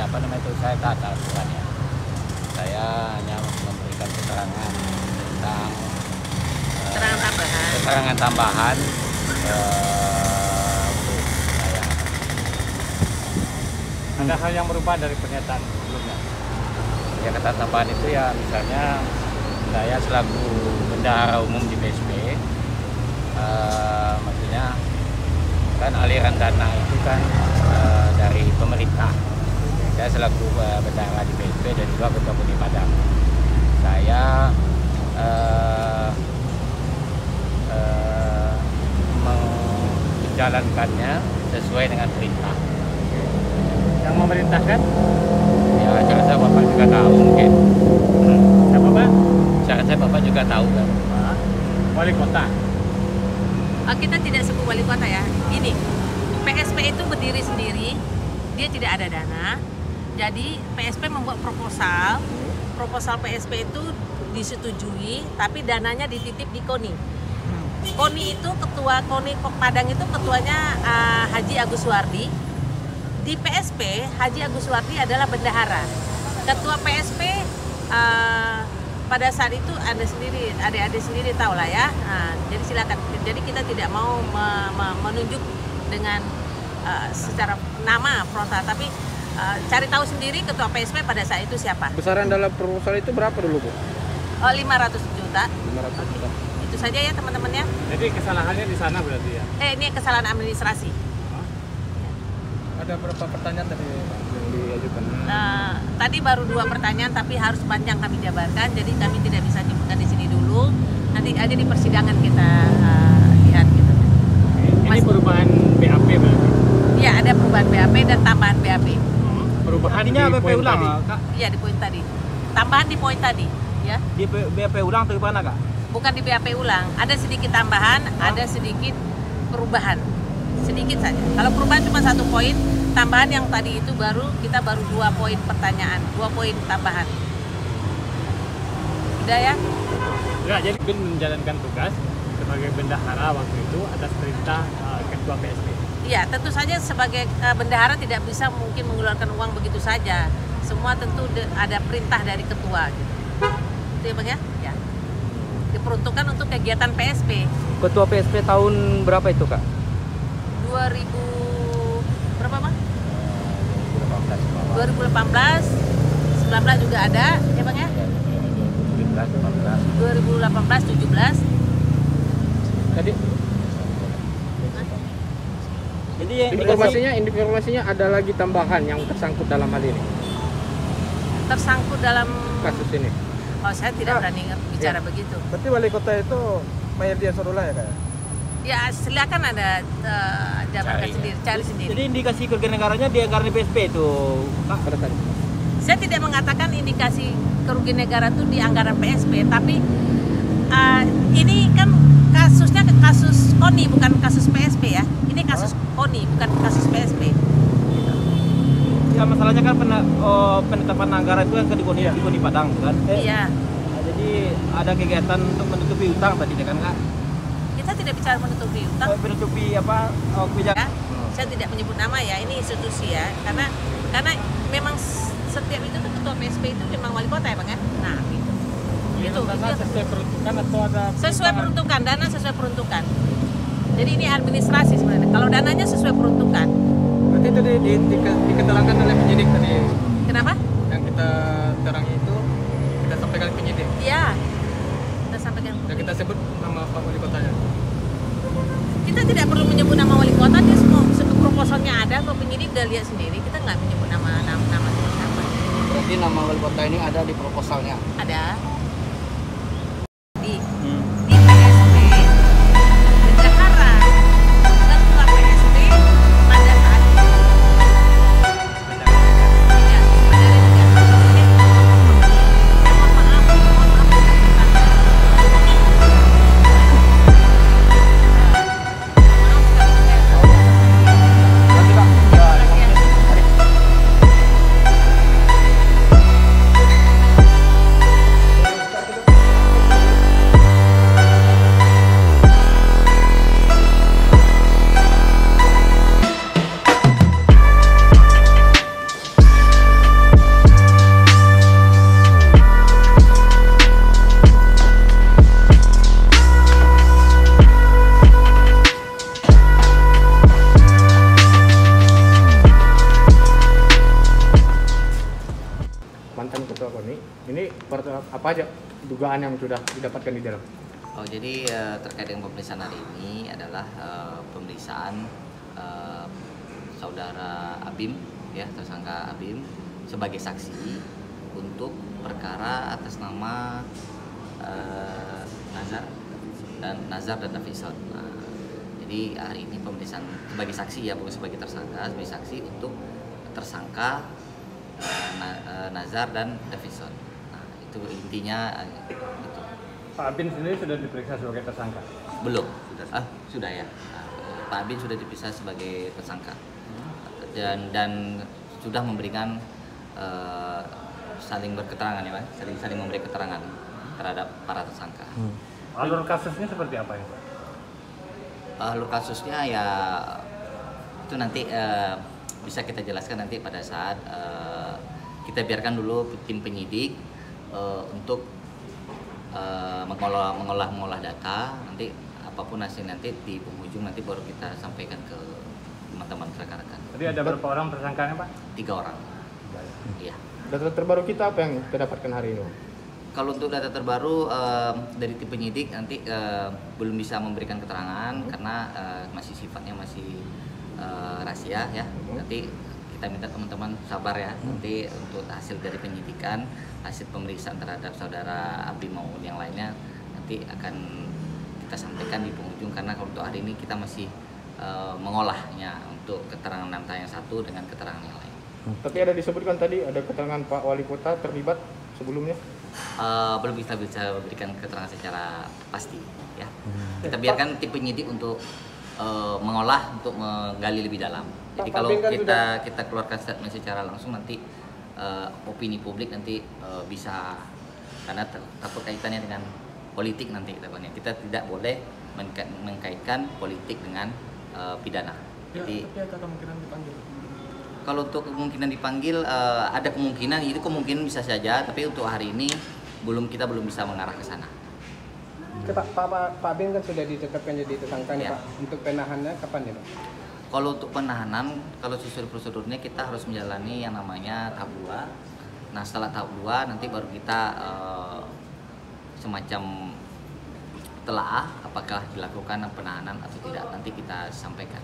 apa namanya itu saya taat aturannya. Saya hanya memberikan keterangan tentang keterangan tambahan untuk saya. Ada hal yang berubah dari pernyataan sebelumnya? Ya, kata tambahan itu ya misalnya saya selaku bendahara umum di PSP, maksudnya kan aliran dana itu kan dari pemerintah. Saya selaku bendahara di PSP dan juga ketua Budi Padang. Saya menjalankannya sesuai dengan perintah. Yang memerintahkan? Ya, saya rasa Bapak juga tahu mungkin. Siapa Pak? Saya rasa Bapak juga tahu kan. Wali kota. Kita tidak sebut wali kota ya. Ini PSP itu berdiri sendiri, dia tidak ada dana. Jadi PSP membuat proposal. Proposal PSP itu disetujui, tapi dananya dititip di KONI. KONI itu ketua KONI Padang itu ketuanya Haji Agus Suwardi. Di PSP Haji Agus Suwardi adalah bendahara. Ketua PSP pada saat itu Anda sendiri, adik-adik sendiri tahu lah ya. Jadi silakan. Jadi kita tidak mau menunjuk dengan secara nama frontal, tapi cari tahu sendiri ketua PSP pada saat itu siapa. Besaran dalam proposal itu berapa dulu Bu? 500 juta. 500 juta. Itu saja ya teman-temannya. Jadi kesalahannya di sana berarti ya? Ini kesalahan administrasi. Ada berapa pertanyaan tadi yang diajukan? Tadi baru 2 pertanyaan, tapi harus panjang kami jabarkan, jadi kami tidak bisa nyebutkan di sini dulu. Nanti aja di persidangan kita lihat gitu. Ini perubahan BAP berarti? Iya, ada perubahan BAP dan tambahan BAP. Perubahan artinya di BAP poin ulang, tadi? Kak? Iya, di poin tadi. Tambahan di poin tadi, ya. Di BAP ulang atau gimana, Kak? Bukan di BAP ulang, ada sedikit tambahan, ada sedikit perubahan. Sedikit saja. Kalau perubahan cuma 1 poin, tambahan yang tadi itu kita baru 2 poin pertanyaan, 2 poin tambahan. Udah ya? Enggak, jadi bin menjalankan tugas sebagai bendahara waktu itu atas perintah ketua PSP. Iya, tentu saja sebagai bendahara tidak bisa mungkin mengeluarkan uang begitu saja. Semua tentu ada perintah dari ketua gitu. Itu ya Bang ya? Ya. Diperuntukkan untuk kegiatan PSP. Ketua PSP tahun berapa itu Kak? 2000 berapa Bang? 2018, 2018 juga ada ya Bang ya? 2018 17. Tadi Jadi informasinya ada lagi tambahan yang tersangkut dalam hal ini. Tersangkut dalam Kasus ini. Oh, saya tidak berani bicara begitu. berarti wali kota itu Mayardian Sarula ya, Kak? Ya, silakan ada jabarkan sendiri, cari sendiri. Jadi indikasi kerugian negaranya di anggaran PSP itu, Kak? Pada tadi. Saya tidak mengatakan indikasi kerugian negara itu di anggaran PSP, tapi ini kan kasusnya kasus KONI bukan kasus PSP ya. Ini kasus KONI bukan kasus PSP. Ya masalahnya kan penetapan anggaran itu kan di KONI Padang kan? Iya. Nah, jadi ada kegiatan untuk menutupi utang tadi kan, Kak? Kita tidak bicara menutupi utang. Menutupi apa kebijakan? Ya, saya tidak menyebut nama ya, ini institusi ya, karena memang setiap itu tuh ketua PSP itu memang wali kota ya Bang ya. Nah gitu. Itu Sesuai peruntukan atau ada sesuai peruntukan, dana sesuai peruntukan. Jadi ini administrasi sebenarnya. Kalau dananya sesuai peruntukan. Berarti itu diketelangkan oleh penyidik tadi. Kenapa? Yang kita terangi itu kita sampaikan ke penyidik. Iya. Kita sampaikan. Dan kita sebut nama Pak Wali Kotanya. Kita tidak perlu menyebut nama wali kota, dia semua proposalnya ada, kok penyidik udah lihat sendiri. Kita nggak menyebut nama siapa. Berarti nama Wali Kota ini ada di proposalnya. Ada. Di PSP bendahara ketua PSP pada saat itu. Ya, Apa aja dugaan yang sudah didapatkan di dalam? Oh, jadi terkait dengan pemeriksaan hari ini adalah pemeriksaan saudara Abim, ya, tersangka Abim sebagai saksi untuk perkara atas nama Nazar dan Davison. Nah, jadi hari ini pemeriksaan sebagai saksi, ya, bukan sebagai tersangka, sebagai saksi untuk tersangka Nazar dan Davison. Nah, itu intinya itu. Pak Abin sendiri sudah diperiksa sebagai tersangka? Belum. Sudah ya. Pak Abin sudah diperiksa sebagai tersangka dan sudah memberikan saling berketerangan, ya, Pak. Saling memberi keterangan terhadap para tersangka. Alur kasusnya seperti apa ya, Pak? Alur kasusnya ya itu nanti bisa kita jelaskan nanti pada saat kita biarkan dulu tim penyidik untuk mengolah data. Nanti apapun hasil nanti di penghujung nanti baru kita sampaikan ke teman-teman rekan-rekan. Tadi ada berapa orang tersangkanya, Pak? 3 orang. Iya. Data terbaru kita apa yang kita dapatkan hari ini? Kalau untuk data terbaru dari tim penyidik nanti belum bisa memberikan keterangan karena masih sifatnya masih rahasia, ya. Nanti kita minta teman-teman sabar, ya. Nanti untuk hasil dari penyidikan, hasil pemeriksaan terhadap saudara Abdi maupun yang lainnya nanti akan kita sampaikan di penghujung, karena kalau untuk hari ini kita masih mengolahnya untuk keterangan nanta yang satu dengan keterangan yang lain. Tapi ada disebutkan tadi ada keterangan Pak Wali Kota terlibat sebelumnya? Belum kita bisa berikan keterangan secara pasti, ya. Kita biarkan tim penyidik untuk mengolah, untuk menggali lebih dalam. Jadi kalau kita keluarkan statement secara langsung nanti opini publik nanti bisa, karena takut kaitannya dengan politik nanti kita tidak boleh mengkaitkan politik dengan pidana. Jadi Tapi ada kemungkinan dipanggil. kalau untuk kemungkinan dipanggil ada kemungkinan, itu kemungkinan bisa saja, tapi untuk hari ini kita belum bisa mengarah ke sana. Pak Abin kan sudah ditetapkan jadi tersangka nih, Ya. Pak. Untuk penahanannya kapan ya, Pak? Kalau untuk penahanan, kalau sesuai prosedurnya kita harus menjalani yang namanya tahap 2. Nah, setelah tahap 2 nanti baru kita semacam telaah apakah dilakukan penahanan atau tidak, nanti kita sampaikan.